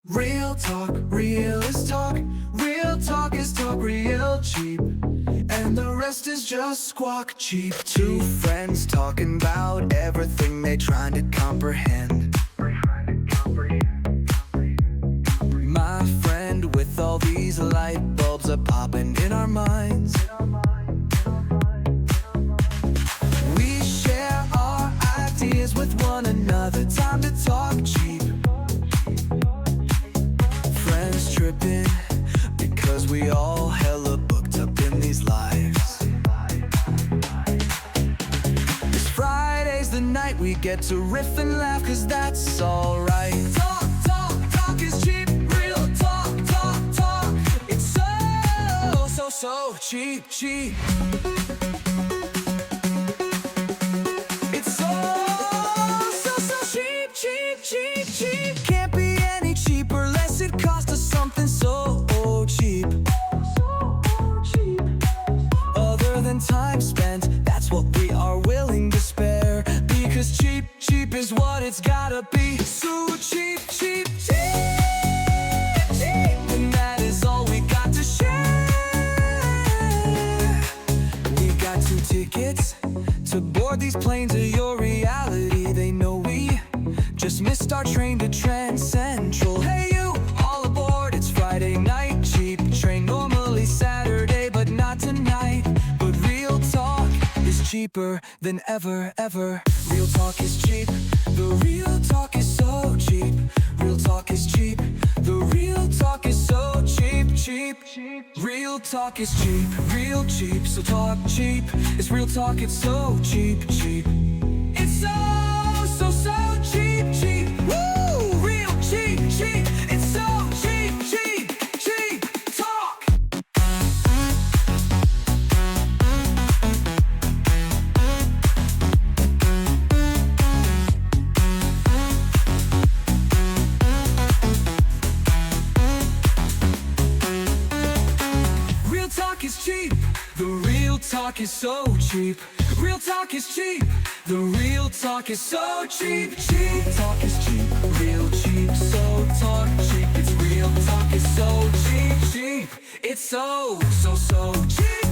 Real talk, real is talk. Real talk is talk real cheap. And the rest is just squawk cheap. Two friends talking about everything they trying to comprehend. My friend, with all these light bulbs are popping in our minds. We share our ideas with one another. Time to talk cheap. Friends tripping because we all hella booked up in these lives. This Friday's the night we get to riff and laugh, cause that's alright. Talk, talk, talk is cheap. Real talk, talk, talk. It's so cheap, cheap. It's so cheap, cheap, cheap, cheap. Can't be any cheaper unless it costs us something so cheap. Other than time spent, that's what we are willing to spare. Because cheap, cheap is what it's gotta be. So cheap, cheap, cheap, cheap. And that is all we got to share. We got 2 tickets to board these planes of your reality. They know we just missed our train to Trend Central. Hey you, all aboard, it's Friday night. Cheap train, normally Saturday, but not tonight. But real talk is cheaper than ever, ever. Real talk is cheap. The real talk is so cheap. Real talk is cheap. The real talk is so cheap, cheap. Real talk is cheap, real cheap. So talk cheap. It's real talk, it's so cheap, cheap. It's so cheap, cheap. Woo! Real cheap, cheap. It's so cheap, cheap, cheap. Talk. Real talk is cheap. The real talk is so cheap. Real talk is cheap. The real talk is so cheap, cheap. Talk is cheap, real cheap. So talk cheap. It's real talk is so cheap, cheap. It's so cheap.